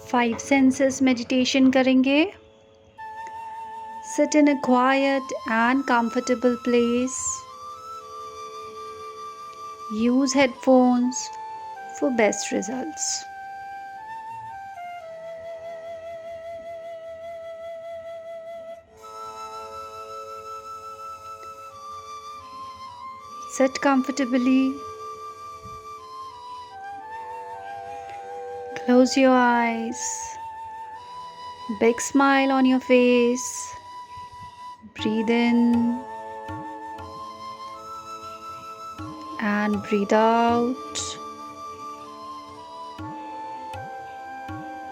5 senses meditation करेंगे। Sit in a quiet and comfortable place. Use headphones for best results. Sit comfortably. Close your eyes. Big smile on your face. Breathe in and breathe out.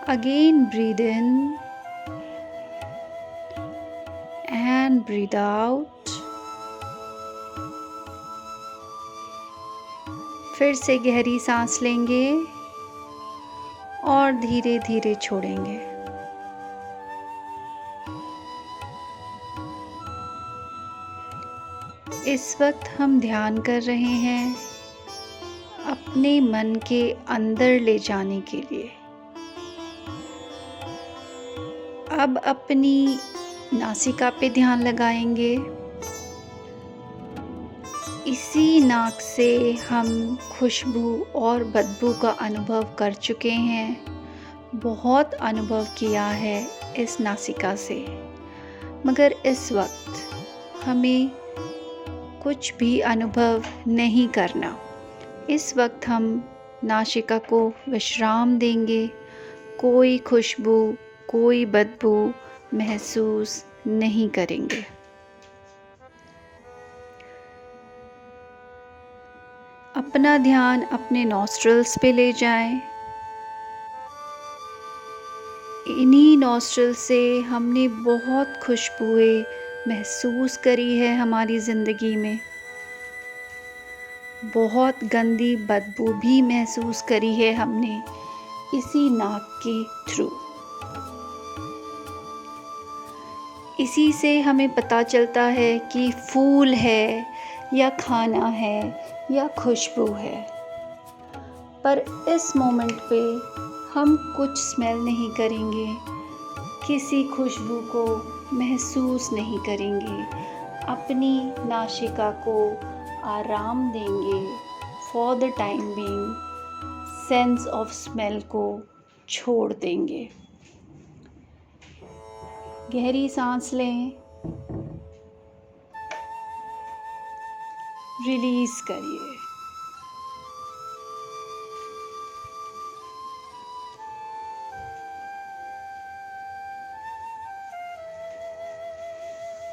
Again breathe in and breathe out. फिर से गहरी सांस लेंगे और धीरे धीरे छोड़ेंगे। इस वक्त हम ध्यान कर रहे हैं अपने मन के अंदर ले जाने के लिए। अब अपनी नासिका पे ध्यान लगाएंगे। इसी नाक से हम खुशबू और बदबू का अनुभव कर चुके हैं, बहुत अनुभव किया है इस नासिका से। मगर इस वक्त हमें कुछ भी अनुभव नहीं करना। इस वक्त हम नासिका को विश्राम देंगे। कोई खुशबू, कोई बदबू महसूस नहीं करेंगे। अपना ध्यान अपने नॉस्ट्रल्स पे ले जाएं। इन्हीं नॉस्ट्रल से हमने बहुत खुशबुएं महसूस करी है हमारी ज़िंदगी में। बहुत गंदी बदबू भी महसूस करी है हमने इसी नाक के थ्रू। इसी से हमें पता चलता है कि फूल है या खाना है या खुशबू है। पर इस मोमेंट पे हम कुछ स्मेल नहीं करेंगे, किसी खुशबू को महसूस नहीं करेंगे। अपनी नासिका को आराम देंगे। For the time being sense of smell को छोड़ देंगे। गहरी सांस लें, रिलीज करिए।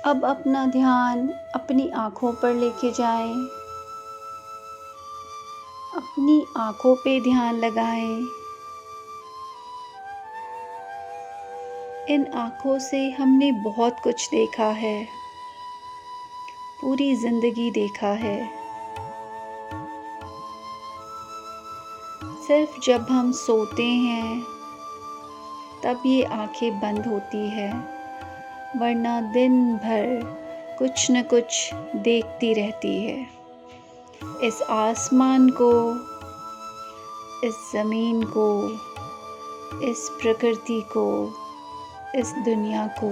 अब अपना ध्यान अपनी आँखों पर लेके जाएं। अपनी आँखों पे ध्यान लगाएं। इन आँखों से हमने बहुत कुछ देखा है, पूरी ज़िंदगी देखा है। सिर्फ जब हम सोते हैं तब ये आँखें बंद होती है, वरना दिन भर कुछ न कुछ देखती रहती है। इस आसमान को, इस ज़मीन को, इस प्रकृति को, इस दुनिया को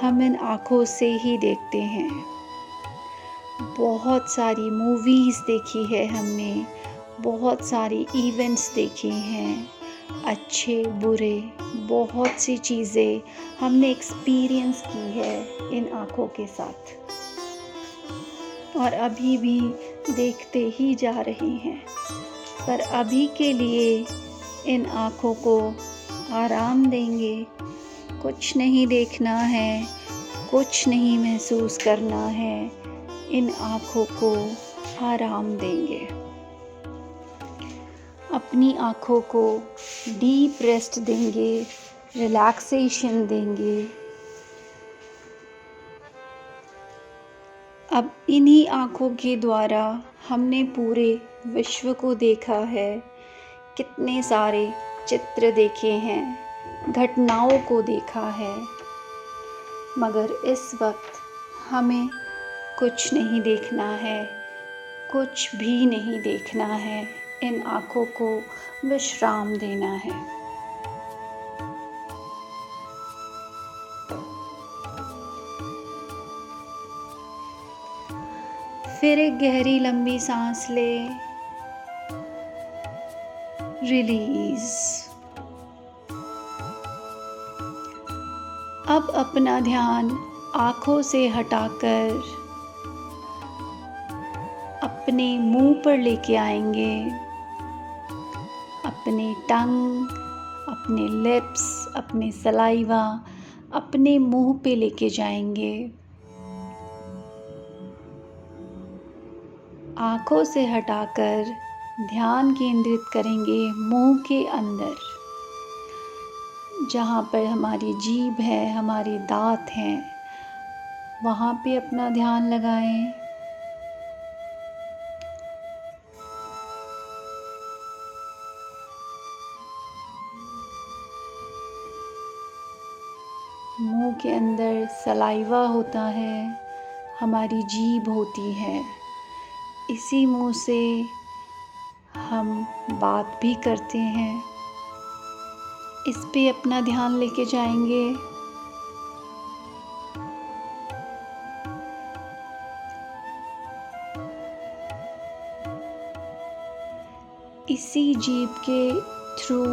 हम इन आँखों से ही देखते हैं। बहुत सारी मूवीज़ देखी है हमने, बहुत सारी इवेंट्स देखे हैं, अच्छे बुरे बहुत सी चीज़ें हमने एक्सपीरियंस की है इन आँखों के साथ, और अभी भी देखते ही जा रहे हैं। पर अभी के लिए इन आँखों को आराम देंगे। कुछ नहीं देखना है, कुछ नहीं महसूस करना है। इन आँखों को आराम देंगे। अपनी आँखों को डीप रेस्ट देंगे, रिलैक्सेशन देंगे। अब इन्हीं आँखों के द्वारा हमने पूरे विश्व को देखा है, कितने सारे चित्र देखे हैं, घटनाओं को देखा है। मगर इस वक्त हमें कुछ नहीं देखना है, कुछ भी नहीं देखना है। इन आँखों को विश्राम देना है। फिर एक गहरी लंबी सांस ले, रिलीज। अब अपना ध्यान आँखों से हटाकर अपने मुंह पर लेके आएंगे। अपने टंग, अपने लिप्स, अपने सलाइवा अपने मुंह पे लेके जाएंगे। आँखों से हटाकर ध्यान केंद्रित करेंगे मुंह के अंदर, जहाँ पर हमारी जीभ है, हमारे दांत हैं, वहाँ पे अपना ध्यान लगाएं। मुंह के अंदर सलाइवा होता है, हमारी जीभ होती है। इसी मुंह से हम बात भी करते हैं। इस पे अपना ध्यान लेके जाएंगे। इसी जीभ के थ्रू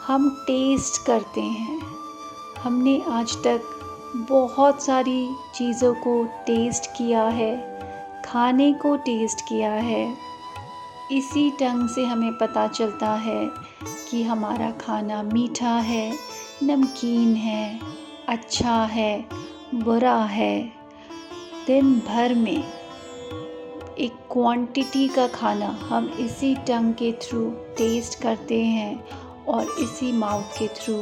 हम टेस्ट करते हैं। हमने आज तक बहुत सारी चीज़ों को टेस्ट किया है, खाने को टेस्ट किया है। इसी टंग से हमें पता चलता है कि हमारा खाना मीठा है, नमकीन है, अच्छा है, बुरा है। दिन भर में एक क्वांटिटी का खाना हम इसी टंग के थ्रू टेस्ट करते हैं और इसी माउथ के थ्रू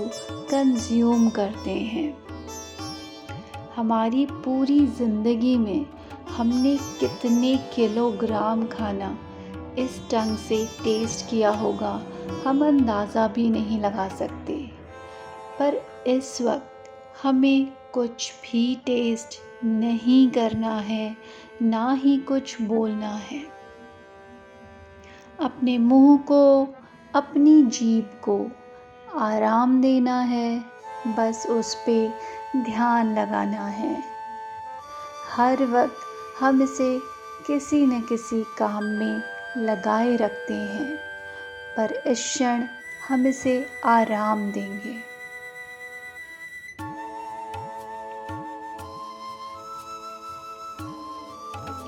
कंज्यूम करते हैं। हमारी पूरी ज़िंदगी में हमने कितने किलोग्राम खाना इस टंग से टेस्ट किया होगा, हम अंदाज़ा भी नहीं लगा सकते। पर इस वक्त हमें कुछ भी टेस्ट नहीं करना है, ना ही कुछ बोलना है। अपने मुंह को, अपनी जीभ को आराम देना है, बस उस पे ध्यान लगाना है। हर वक्त हम इसे किसी न किसी काम में लगाए रखते हैं, पर इस क्षण हम इसे आराम देंगे।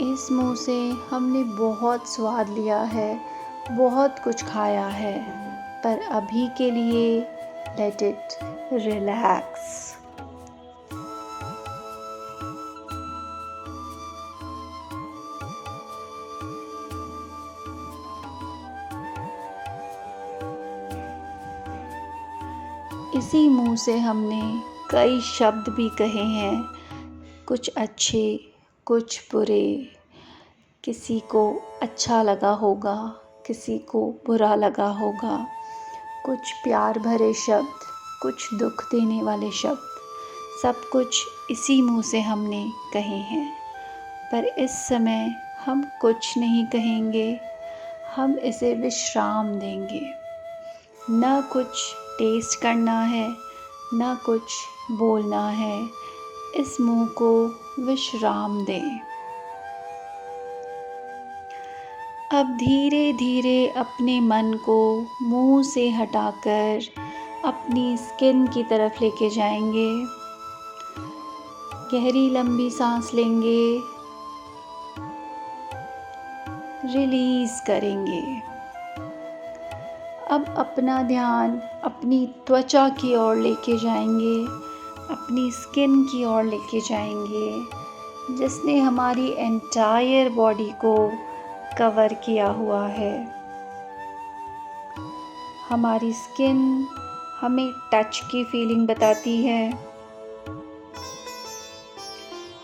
इस मुंह से हमने बहुत स्वाद लिया है, बहुत कुछ खाया है, पर अभी के लिए लेट इट रिलैक्स। इसी मुंह से हमने कई शब्द भी कहे हैं, कुछ अच्छे, कुछ बुरे। किसी को अच्छा लगा होगा, किसी को बुरा लगा होगा। कुछ प्यार भरे शब्द, कुछ दुख देने वाले शब्द, सब कुछ इसी मुंह से हमने कहे हैं। पर इस समय हम कुछ नहीं कहेंगे, हम इसे विश्राम देंगे। ना कुछ टेस्ट करना है, ना कुछ बोलना है। इस मुंह को विश्राम दें। अब धीरे धीरे अपने मन को मुंह से हटाकर अपनी स्किन की तरफ लेके जाएंगे। गहरी लंबी सांस लेंगे, रिलीज करेंगे। अब अपना ध्यान अपनी त्वचा की ओर लेके जाएंगे, अपनी स्किन की ओर लेके जाएंगे, जिसने हमारी एंटायर बॉडी को कवर किया हुआ है। हमारी स्किन हमें टच की फीलिंग बताती है।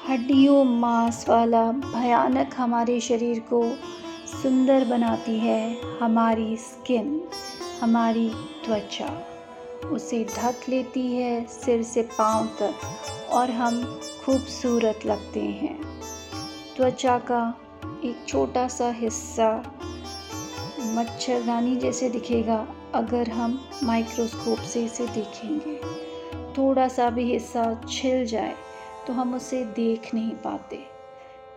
हड्डियों मांस वाला भयानक हमारे शरीर को सुंदर बनाती है हमारी स्किन, हमारी त्वचा। उसे ढक लेती है सिर से पांव तक और हम खूबसूरत लगते हैं। त्वचा का एक छोटा सा हिस्सा मच्छरदानी जैसे दिखेगा अगर हम माइक्रोस्कोप से इसे देखेंगे। थोड़ा सा भी हिस्सा छिल जाए तो हम उसे देख नहीं पाते।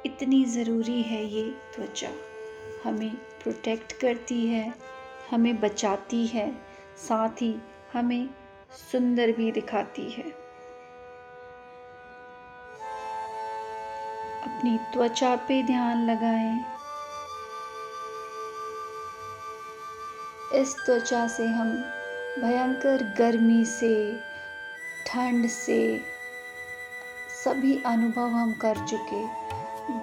इतनी ज़रूरी है ये त्वचा। हमें प्रोटेक्ट करती है, हमें बचाती है, साथ ही हमें सुंदर भी दिखाती है। अपनी त्वचा पे ध्यान लगाएं। इस त्वचा से हम भयंकर गर्मी से, ठंड से सभी अनुभव हम कर चुके।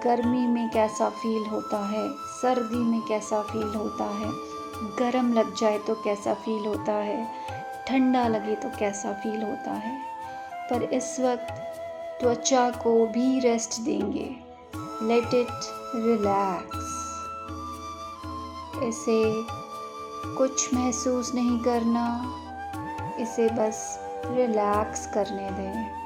गर्मी में कैसा फील होता है, सर्दी में कैसा फील होता है, गरम लग जाए तो कैसा फील होता है, ठंडा लगे तो कैसा फील होता है। पर इस वक्त त्वचा को भी रेस्ट देंगे। Let it relax. इसे कुछ महसूस नहीं करना, इसे बस रिलैक्स करने दें।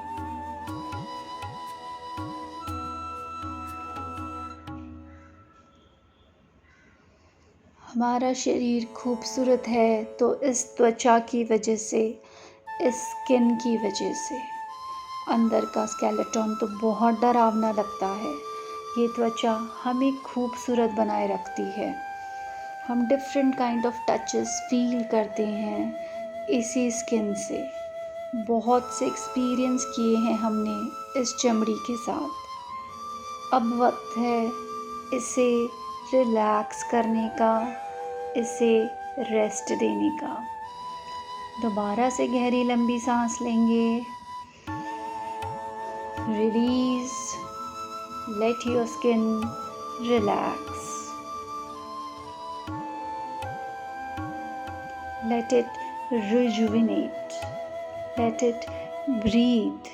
हमारा शरीर खूबसूरत है तो इस त्वचा की वजह से, इस स्किन की वजह से। अंदर का स्केलेटन तो बहुत डरावना लगता है। ये त्वचा हमें खूबसूरत बनाए रखती है। हम different kind of touches feel करते हैं इसी स्किन से। बहुत से एक्सपीरियंस किए हैं हमने इस चमड़ी के साथ। अब वक्त है इसे रिलैक्स करने का, इसे रेस्ट देने का। दोबारा से गहरी लंबी सांस लेंगे। Release. Let your skin relax. Let it rejuvenate. Let it breathe.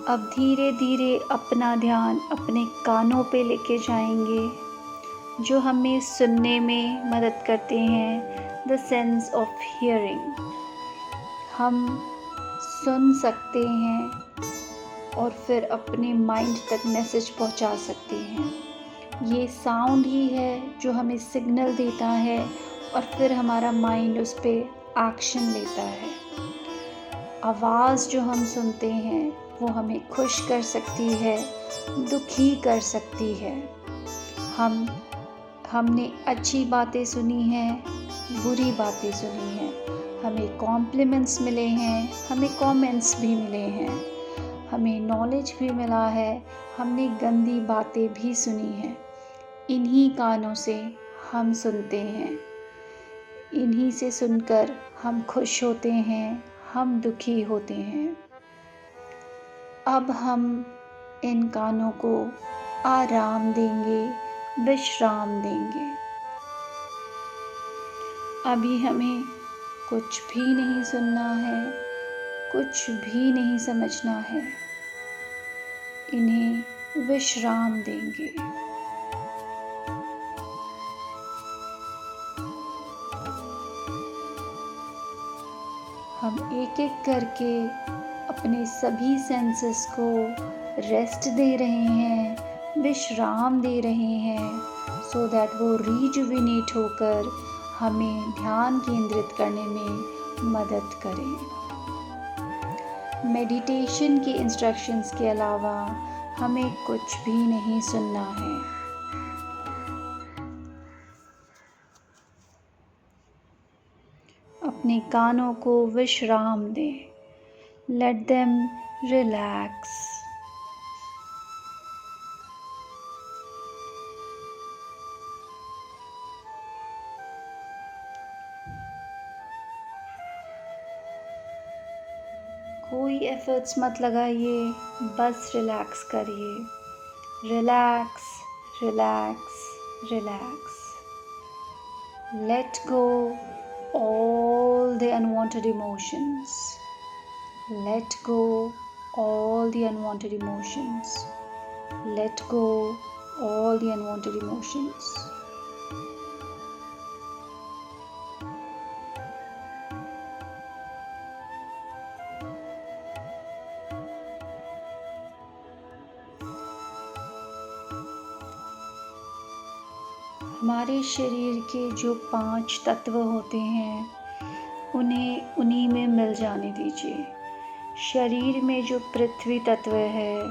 अब धीरे धीरे अपना ध्यान अपने कानों पे लेके जाएंगे, जो हमें सुनने में मदद करते हैं। The sense of hearing. हम सुन सकते हैं और फिर अपने माइंड तक मैसेज पहुंचा सकते हैं। ये साउंड ही है जो हमें सिग्नल देता है और फिर हमारा माइंड उस पर एक्शन लेता है। आवाज़ जो हम सुनते हैं वो हमें खुश कर सकती है, दुखी कर सकती है। हमने अच्छी बातें सुनी हैं, बुरी बातें सुनी हैं। हमें कॉम्प्लीमेंट्स मिले हैं, हमें कमेंट्स भी मिले हैं, हमें नॉलेज भी मिला है, हमने गंदी बातें भी सुनी हैं। इन्हीं कानों से हम सुनते हैं। इन्हीं से सुनकर हम खुश होते हैं, हम दुखी होते हैं। अब हम इन कानों को आराम देंगे, विश्राम देंगे। अभी हमें कुछ भी नहीं सुनना है, कुछ भी नहीं समझना है। इन्हें विश्राम देंगे। हम एक एक करके अपने सभी सेंसेस को रेस्ट दे रहे हैं, विश्राम दे रहे हैं, सो दैट वो रिजुविनेट होकर हमें ध्यान केंद्रित करने में मदद करें। मेडिटेशन के इंस्ट्रक्शंस के अलावा हमें कुछ भी नहीं सुनना है। अपने कानों को विश्राम दें। Let them relax. कोई एफर्ट्स मत लगाइए, बस रिलैक्स करिए। Relax, relax, relax. Let go all the unwanted emotions. Let go all the unwanted emotions. Let go all the unwanted emotions. हमारे शरीर के जो 5 तत्व होते हैं उन्हें उन्हीं में मिल जाने दीजिए। शरीर में जो पृथ्वी तत्व है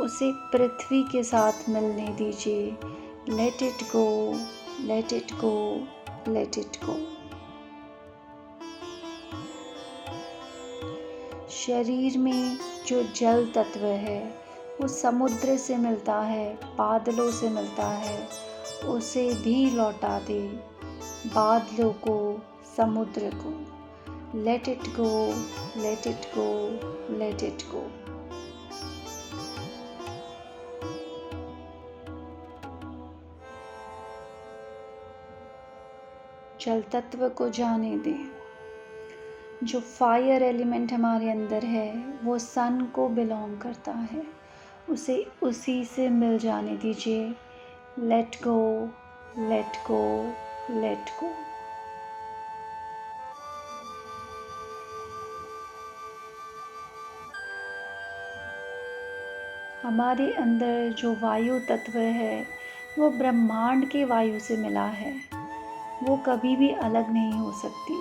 उसे पृथ्वी के साथ मिलने दीजिए। Let it go, let it go, let it go. शरीर में जो जल तत्व है वो समुद्र से मिलता है, बादलों से मिलता है, उसे भी लौटा दे, बादलों को, समुद्र को। Let it go, let it go, let it go. जल तत्व को जाने दें। जो फायर एलिमेंट हमारे अंदर है वो सन को बिलोंग करता है, उसे उसी से मिल जाने दीजिए। Let go, let go, let go. हमारे अंदर जो वायु तत्व है वो ब्रह्मांड के वायु से मिला है, वो कभी भी अलग नहीं हो सकती।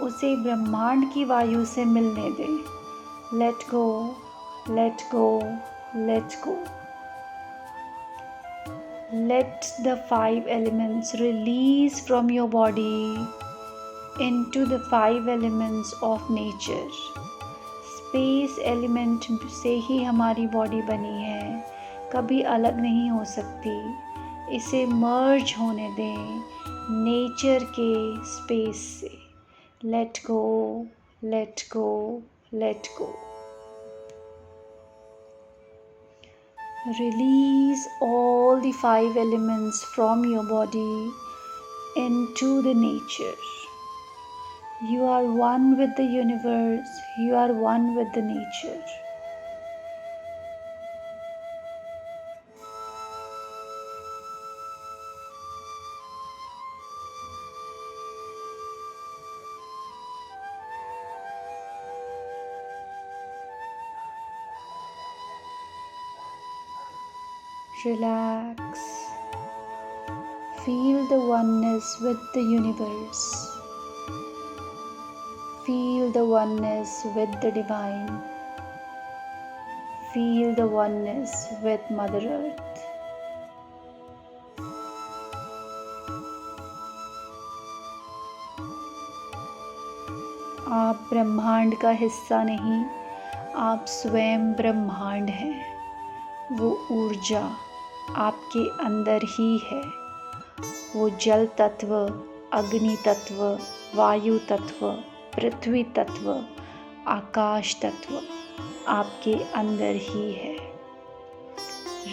उसे ब्रह्मांड की वायु से मिलने दें। Let go, let go, let go. Let the 5 elements release from your body into the 5 elements of nature. Space element से ही हमारी बॉडी बनी है, कभी अलग नहीं हो सकती। इसे मर्ज होने दें नेचर के स्पेस से। Let go, let go, let go. Release all the 5 elements from your body into the nature. You are one with the universe. You are one with the nature. Relax. Feel the oneness with the universe. Feel the oneness with the divine. Feel the oneness with Mother Earth. आप ब्रह्मांड का हिस्सा नहीं, आप स्वयं ब्रह्मांड हैं। वो ऊर्जा आपके अंदर ही है। वो जल तत्व, अग्नि तत्व, वायु तत्व, पृथ्वी तत्व, आकाश तत्व आपके अंदर ही है।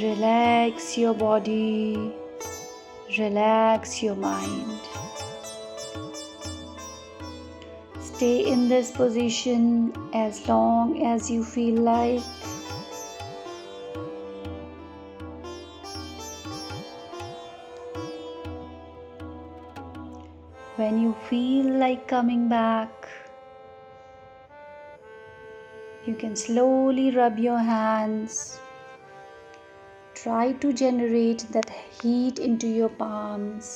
Relax your body, relax your mind. Stay in this position as long as you feel like. When you feel like coming back, you can slowly rub your hands. Try to generate that heat into your palms.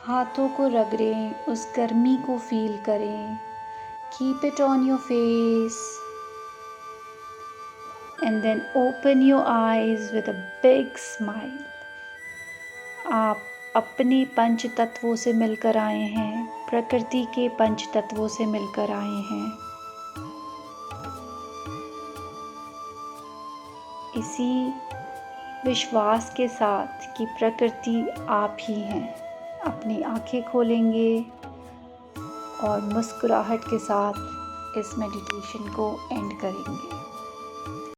हाथों को रगड़ें, उस गर्मी को feel करें। Keep it on your face. And then open your eyes with a big smile. आप अपने पंच तत्वों से मिलकर आए हैं, प्रकृति के पंच तत्वों से मिलकर आए हैं। इसी विश्वास के साथ कि प्रकृति आप ही हैं, अपनी आंखें खोलेंगे और मुस्कुराहट के साथ इस मेडिटेशन को एंड करेंगे।